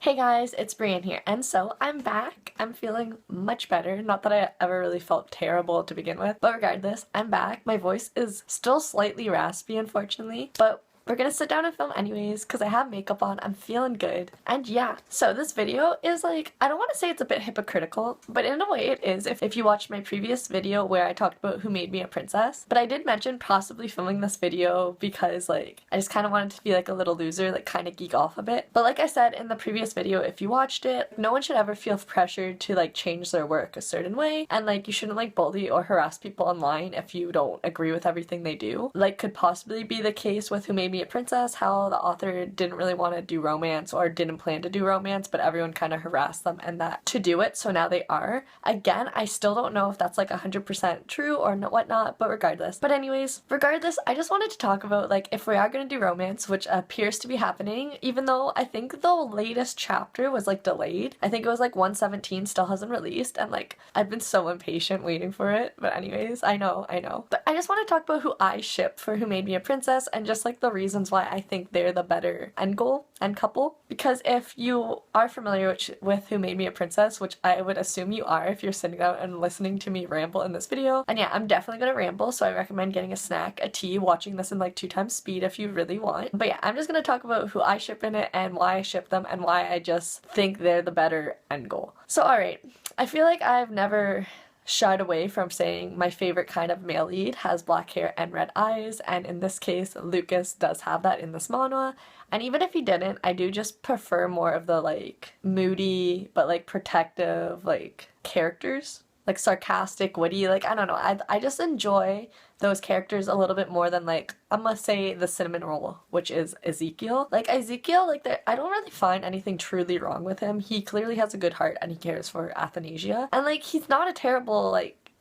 Hey guys, it's Brian here, and so I'm back. I'm feeling much better. Not that I ever really felt terrible to begin with, but regardless, I'm back. My voice is still slightly raspy, unfortunately, but we're gonna sit down and film anyways because I have makeup on. I'm feeling good. And yeah, so this video is like, I don't want to say it's a bit hypocritical, but in a way it is if you watched my previous video where I talked about who made me a princess. But I did mention possibly filming this video because like, I just kind of wanted to be like a little loser, like kind of geek off a bit. But like I said in the previous video, if you watched it, no one should ever feel pressured to like change their work a certain way. And like, you shouldn't like bully or harass people online if you don't agree with everything they do. Like could possibly be the case with Who Made Me a Princess, how the author didn't really want to do romance or didn't plan to do romance, but everyone kind of harassed them and that to do it, so now they are. Again, I still don't know if that's like 100% true or whatnot, but regardless. But anyways, I just wanted to talk about like if we are going to do romance, which appears to be happening, even though I think the latest chapter was like delayed. I think it was like 117 still hasn't released, and like I've been so impatient waiting for it. But anyways, I know. But I just want to talk about who I ship for Who Made Me a Princess and just like the reasons why I think they're the better end goal and couple. Because if you are familiar with Who Made Me a Princess, which I would assume you are if you're sitting out and listening to me ramble in this video, and yeah, I'm definitely gonna ramble, so I recommend getting a snack, a tea, watching this in like 2x speed if you really want. But yeah, I'm just gonna talk about who I ship in it and why I ship them and why I just think they're the better end goal. So alright, I feel like I've never shied away from saying my favorite kind of male lead has black hair and red eyes, and in this case Lucas does have that in this manhwa. And even if he didn't, I do just prefer more of the like moody but like protective like characters, like sarcastic, witty, like I don't know, I just enjoy those characters a little bit more than like, I'm gonna say the cinnamon roll, which is Ezekiel. Like Ezekiel, like I don't really find anything truly wrong with him. He clearly has a good heart and he cares for Athanasia, and like he's not a terrible like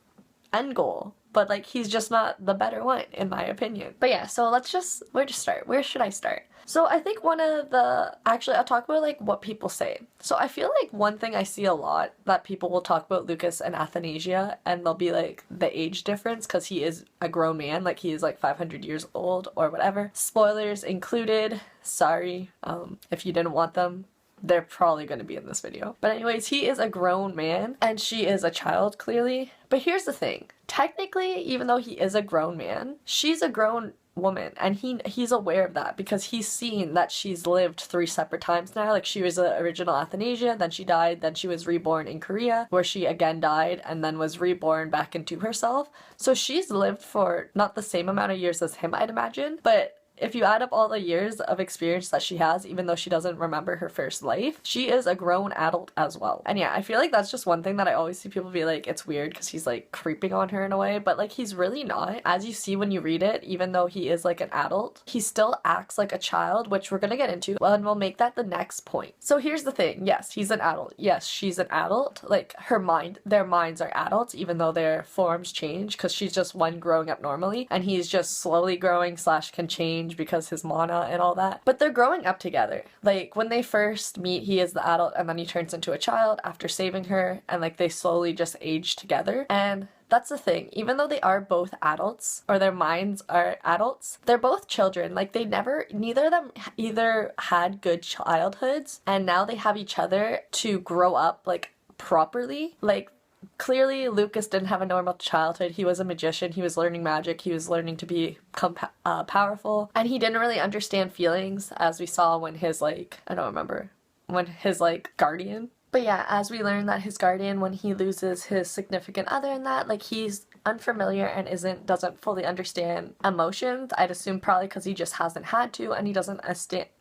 end goal, but like he's just not the better one in my opinion. But yeah, so where to start? Where should I start? So I think actually I'll talk about like what people say. So I feel like one thing I see a lot that people will talk about Lucas and Athanasia, and they'll be like the age difference because he is a grown man, like he is like 500 years old or whatever. Spoilers included, sorry if you didn't want them. They're probably going to be in this video. But anyways, he is a grown man and she is a child clearly. But here's the thing. Technically, even though he is a grown man, she's a grown woman, and he's aware of that because he's seen that she's lived 3 separate times now. Like she was the original Athanasia, then she died, then she was reborn in Korea where she again died and then was reborn back into herself. So she's lived for not the same amount of years as him, I'd imagine, but if you add up all the years of experience that she has, even though she doesn't remember her first life, she is a grown adult as well. And yeah, I feel like that's just one thing that I always see people be like, it's weird because he's like creeping on her in a way, but like he's really not. As you see when you read it, even though he is like an adult, he still acts like a child, which we're gonna get into, and we'll make that the next point. So here's the thing. Yes, he's an adult. Yes, she's an adult. Like their minds are adults, even though their forms change because she's just one growing up normally and he's just slowly growing / can change because his mana and all that. But they're growing up together. Like when they first meet, he is the adult and then he turns into a child after saving her, and like they slowly just age together. And that's the thing, even though they are both adults, or their minds are adults, they're both children. Like neither of them either had good childhoods, and now they have each other to grow up like properly. Like clearly Lucas didn't have a normal childhood. He was a magician, he was learning magic, he was learning to become powerful, and he didn't really understand feelings, as we saw when his like, I don't remember, when his like guardian. But yeah, as we learn that his guardian, when he loses his significant other in that, like he's unfamiliar and doesn't fully understand emotions. I'd assume probably because he just hasn't had to, and he doesn't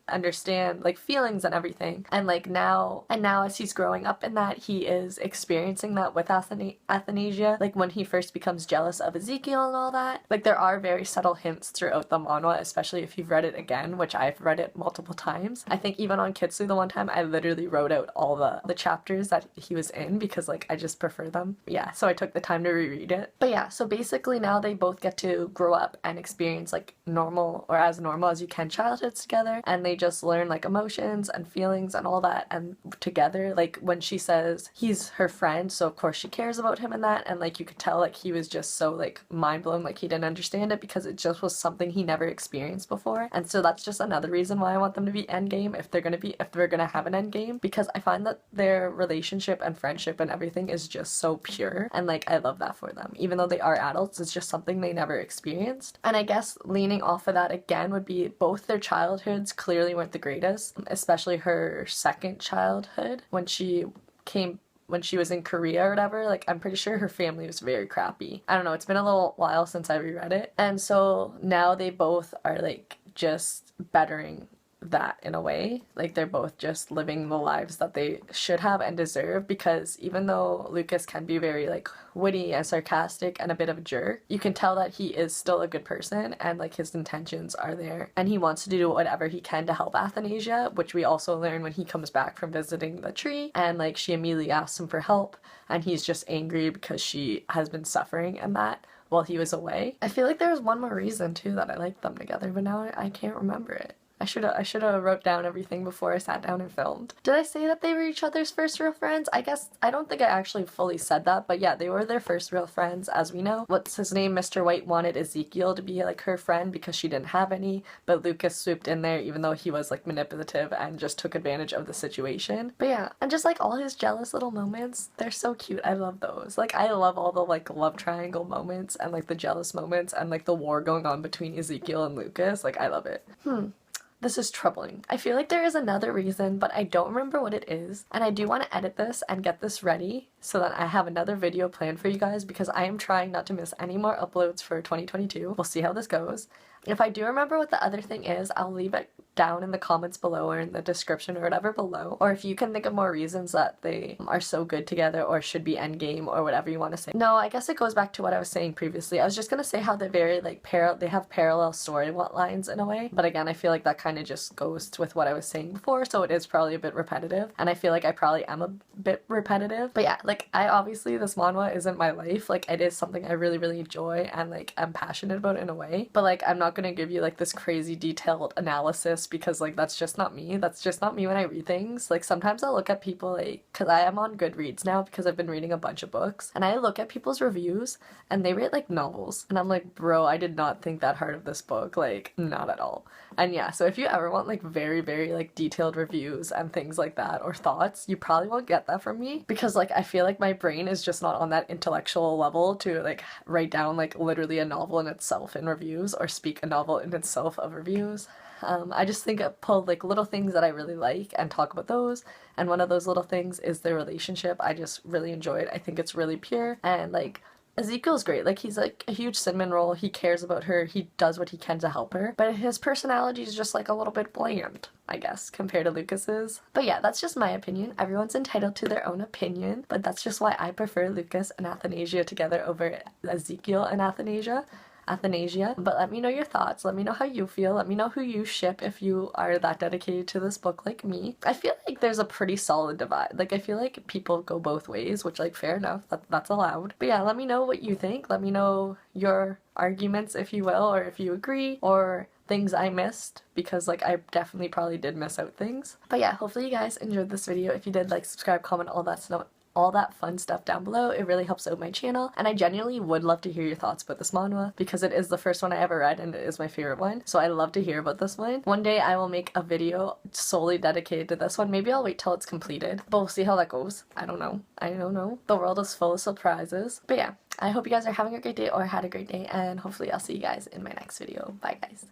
understand like feelings and everything. And like now as he's growing up in that, he is experiencing that with Athanasia, like when he first becomes jealous of Ezekiel and all that. Like there are very subtle hints throughout the manhwa, especially if you've read it again, which I've read it multiple times. I think even on Kitsu the one time I literally wrote out all the chapters that he was in because like I just prefer them. Yeah, so I took the time to reread it. But yeah, so basically now they both get to grow up and experience like normal, or as normal as you can, childhoods together, and they they just learn like emotions and feelings and all that and together. Like when she says he's her friend, so of course she cares about him and that, and like you could tell like he was just so like mind blown, like he didn't understand it because it just was something he never experienced before. And so that's just another reason why I want them to be Endgame if they're gonna have an Endgame, because I find that their relationship and friendship and everything is just so pure, and like I love that for them. Even though they are adults, it's just something they never experienced. And I guess leaning off of that again would be both their childhoods clearly weren't the greatest, especially her second childhood when she was in Korea or whatever. Like I'm pretty sure her family was very crappy. I don't know, it's been a little while since I reread it. And so now they both are like just bettering that in a way. Like they're both just living the lives that they should have and deserve, because even though Lucas can be very like witty and sarcastic and a bit of a jerk, you can tell that he is still a good person and like his intentions are there and he wants to do whatever he can to help Athanasia, which we also learn when he comes back from visiting the tree and like she immediately asks him for help and he's just angry because she has been suffering and that while he was away. I feel like there was one more reason too that I liked them together, but now I can't remember it. I should have wrote down everything before I sat down and filmed. Did I say that they were each other's first real friends? I guess, I don't think I actually fully said that, but yeah, they were their first real friends, as we know. What's his name? Mr. White wanted Ezekiel to be like her friend because she didn't have any, but Lucas swooped in there even though he was like manipulative and just took advantage of the situation. But yeah, and just like all his jealous little moments, they're so cute. I love those. Like I love all the like love triangle moments and like the jealous moments and like the war going on between Ezekiel and Lucas. Like I love it. This is troubling. I feel like there is another reason, but I don't remember what it is, and I do want to edit this and get this ready so that I have another video planned for you guys because I am trying not to miss any more uploads for 2022. We'll see how this goes. If I do remember what the other thing is, I'll leave it down in the comments below or in the description or whatever below. Or if you can think of more reasons that they are so good together or should be endgame or whatever you want to say. No, I guess it goes back to what I was saying previously. I was just gonna say how they're very like they have parallel story lines in a way. But again, I feel like that kind of just goes with what I was saying before, so it is probably a bit repetitive. And I feel like I probably am a bit repetitive. But yeah, like I obviously this manhwa isn't my life. Like it is something I really, really enjoy and like I'm passionate about in a way. But like I'm not gonna give you like this crazy detailed analysis because like that's just not me. That's just not me when I read things. Like sometimes I'll look at people like, because I am on Goodreads now because I've been reading a bunch of books, and I look at people's reviews and they rate like novels and I'm like, bro, I did not think that hard of this book, like not at all. And yeah, so if you ever want like very, very like detailed reviews and things like that or thoughts, you probably won't get that from me because like I feel like my brain is just not on that intellectual level to like write down like literally a novel in itself in reviews or speak a novel in itself of reviews. I just think I pull like little things that I really like and talk about those, and one of those little things is their relationship. I just really enjoy it. I think it's really pure, and like Ezekiel's great. Like he's like a huge cinnamon roll. He cares about her. He does what he can to help her, but his personality is just like a little bit bland, I guess, compared to Lucas's. But yeah, that's just my opinion. Everyone's entitled to their own opinion, but that's just why I prefer Lucas and Athanasia together over Ezekiel and Athanasia. But let me know your thoughts. Let me know how you feel. Let me know who you ship if you are that dedicated to this book like me. I feel like there's a pretty solid divide. Like I feel like people go both ways, which like fair enough, that's allowed. But yeah, let me know what you think. Let me know your arguments if you will, or if you agree, or things I missed, because like I definitely probably did miss out things. But yeah, hopefully you guys enjoyed this video. If you did, like, subscribe, comment, all that fun stuff down below. It really helps out my channel, and I genuinely would love to hear your thoughts about this manhwa because it is the first one I ever read and it is my favorite one, so I love to hear about this one. One day I will make a video solely dedicated to this one. Maybe I'll wait till it's completed, but we'll see how that goes. I don't know. The world is full of surprises. But yeah, I hope you guys are having a great day or had a great day, and hopefully I'll see you guys in my next video. Bye guys.